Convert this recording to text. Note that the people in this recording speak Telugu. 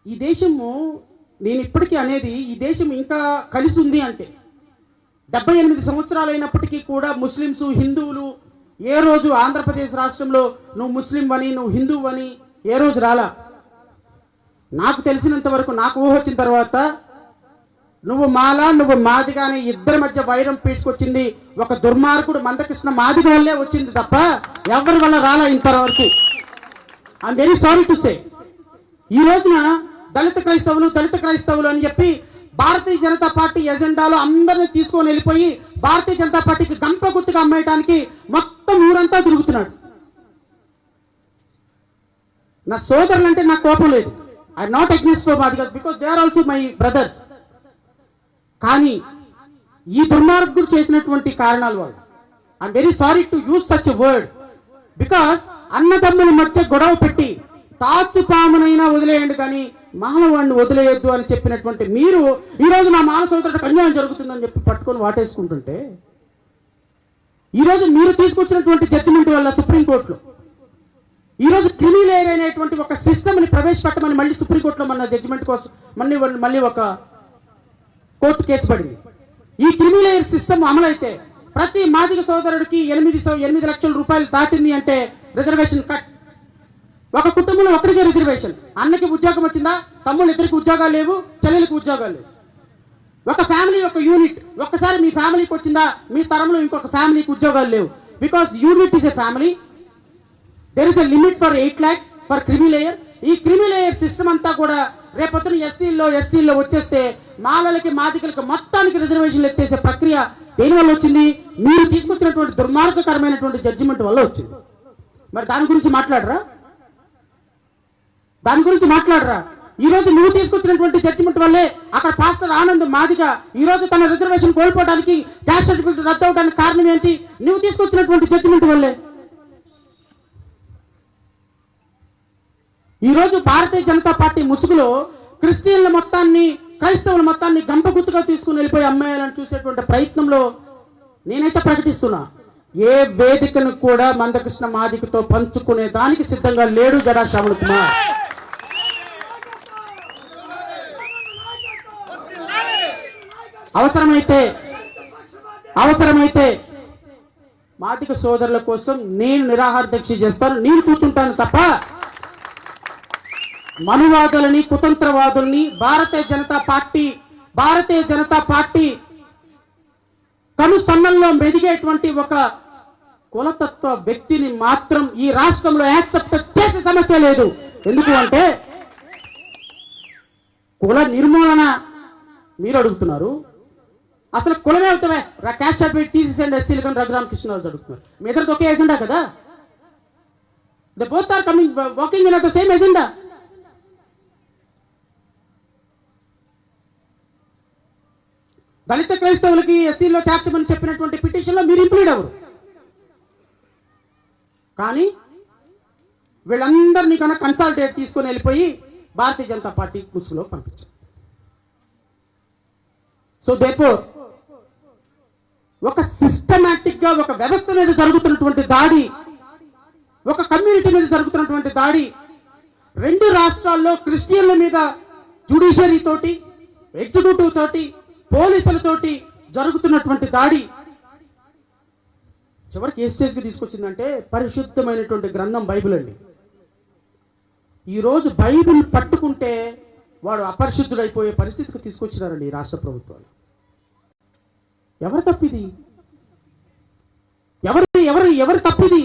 ఈ దేశము, నేను ఇప్పటికీ అనేది, ఈ దేశం ఇంకా కలిసి ఉంది అంటే 78 సంవత్సరాలు అయినప్పటికీ కూడా ముస్లిమ్స్, హిందువులు ఏ రోజు ఆంధ్రప్రదేశ్ రాష్ట్రంలో నువ్వు ముస్లిం అని, నువ్వు హిందువు అని ఏ రోజు రాలా. నాకు తెలిసినంత వరకు, నాకు ఊహ వచ్చిన తర్వాత, నువ్వు మాల, నువ్వు మాదిగా అని ఇద్దరి మధ్య వైరం పీడ్చుకొచ్చింది ఒక దుర్మార్గుడు మందకృష్ణ మాదిగ వల్లే వచ్చింది తప్ప ఎవరి వల్ల రాలా ఇంతవరకు. I'm very sorry to say. ఈ రోజున దళిత క్రైస్తవులు అని చెప్పి భారతీయ జనతా పార్టీ ఎజెండాలో అందరినీ తీసుకొని వెళ్ళిపోయి భారతీయ జనతా పార్టీకి గంప గుర్తుగా అమ్మేయడానికి మొత్తం ఊరంతా తిరుగుతున్నాడు. నా సోదరులు అంటే నాకు కోపం లేదు. I not against for Madigas because they are also my brothers. కానీ ఈ దుర్మార్గుడు చేసినటువంటి కారణాల వల్ల I'm very sorry to use such a word. Because అన్నదమ్ముల మధ్య గొడవ పెట్టి తాచుపామునైనా వదిలేయండి కానీ మానవాడిని వదిలేయొద్దు అని చెప్పినటువంటి మీరు ఈరోజు నా మానవ సోదరుడికి అన్యాయం జరుగుతుందని చెప్పి పట్టుకొని వాటేసుకుంటుంటే, ఈరోజు మీరు తీసుకొచ్చినటువంటి జడ్జిమెంట్ వల్ల సుప్రీంకోర్టులో ఈరోజు క్రిమిలేయర్ అనేటువంటి ఒక సిస్టమ్ని ప్రవేశపెట్టమని మళ్ళీ సుప్రీంకోర్టులో మన జడ్జిమెంట్ కోసం మళ్ళీ ఒక కోర్టు కేసు పడింది. ఈ క్రిమిలేయర్ సిస్టమ్ అమలైతే ప్రతి మాదిగ సోదరుడికి 8 లక్షల రూపాయలు దాటింది అంటే రిజర్వేషన్ కట్. ఒక కుటుంబంలో ఒకరికే రిజర్వేషన్. అన్నకి ఉద్యోగం వచ్చిందా, తమ్ముళ్ళు ఇద్దరికి ఉద్యోగాలు లేవు, చెల్లెలకు ఉద్యోగాలు లేవు. ఒక ఫ్యామిలీ, ఒక యూనిట్, ఒక్కసారి మీ ఫ్యామిలీకి వచ్చిందా మీ తరంలో ఇంకొక ఫ్యామిలీకి ఉద్యోగాలు లేవు. Because unit is a family. There is a limit for 8 lakhs for creamy layer. ఈ క్రిమిలేయర్ సిస్టమ్ అంతా కూడా రేపొద్దున ఎస్సీల్లో ఎస్టీల్లో వచ్చేస్తే మాలలకి మాదికలకి మొత్తానికి రిజర్వేషన్లు ఎత్తేసే ప్రక్రియ దేనివల్ల వచ్చింది? మీరు తీసుకొచ్చినటువంటి దుర్మార్గకరమైనటువంటి జడ్జిమెంట్ వల్ల వచ్చింది. మరి దాని గురించి మాట్లాడరా? ఈ రోజు నువ్వు తీసుకొచ్చినటువంటి జడ్జిమెంట్ వల్లే అక్కడ పాస్టర్ ఆనంద్ మాదిగా ఈ రోజు తన రిజర్వేషన్ కోల్పోవడానికి, క్యాస్ట్ సర్టిఫికేట్ రద్దు అవడానికి కారణం ఏంటి? నువ్వు తీసుకొచ్చినటువంటి జడ్జిమెంట్ వల్లే. ఈ రోజు భారతీయ జనతా పార్టీ ముసుగులో క్రిస్టియన్ల మొత్తాన్ని, క్రైస్తవుల మొత్తాన్ని గంప గుర్తుగా తీసుకుని వెళ్ళిపోయి అమ్మేయాలని చూసేటువంటి ప్రయత్నంలో నేనైతే ప్రకటిస్తున్నా, ఏ వేదికను కూడా మందకృష్ణ మాదికతో పంచుకునే దానికి సిద్ధంగా లేడు జడా శ్రావణ్ కుమార్. అవసరమైతే మాదిక సోదరుల కోసం నేను నిరాహార దీక్ష చేస్తాను, నేను కూర్చుంటాను తప్ప మనువాదులని, కుతంత్రవాదుల్ని భారతీయ జనతా పార్టీ కను సన్నల్లో మెదిగేటువంటి ఒక కులతత్వ వ్యక్తిని మాత్రం ఈ రాష్ట్రంలో యాక్సెప్ట్ చేసే సమస్య లేదు. ఎందుకు అంటే కుల నిర్మూలన మీరు అడుగుతున్నారు, అసలు కులమే అవుతామే క్యాస్ట్ సర్టిఫికేట్ తీసేసండి ఎస్సీలు కానీ రఘురామకృష్ణరాజు అడుగుతున్నారు. మీ ఇద్దరిది ఒకే ఎజెండా కదా. They both are coming walking in the same agenda. దళిత క్రైస్తవులకి ఎస్సీలో చేర్చమని చెప్పినటువంటి పిటిషన్లో మీరు ఇంప్లీడ్ అవ్వరు. కానీ వీళ్ళందరినీ కన్నా కన్సల్టేట్ తీసుకొని వెళ్ళిపోయి భారతీయ జనతా పార్టీ ముసుగులో పంపించారు. సో దేర్ఫోర్ ఒక సిస్టమాటిక్ గా ఒక వ్యవస్థ మీద జరుగుతున్నటువంటి దాడి, ఒక కమ్యూనిటీ మీద జరుగుతున్నటువంటి దాడి, రెండు రాష్ట్రాల్లో క్రిస్టియన్ల మీద జ్యుడిషియరీ తోటి, ఎగ్జిక్యూటివ్ తోటి, పోలీసులతోటి జరుగుతున్నటువంటి దాడి చివరికి ఏ స్టేజ్కి తీసుకొచ్చిందంటే పరిశుద్ధమైనటువంటి గ్రంథం బైబిల్ అండి. ఈరోజు బైబిల్ పట్టుకుంటే వాడు అపరిశుద్ధుడైపోయే పరిస్థితికి తీసుకొచ్చినారండి ఈ రాష్ట్ర ప్రభుత్వాలు. ఎవరు తప్పిది? ఎవరు తప్పిది?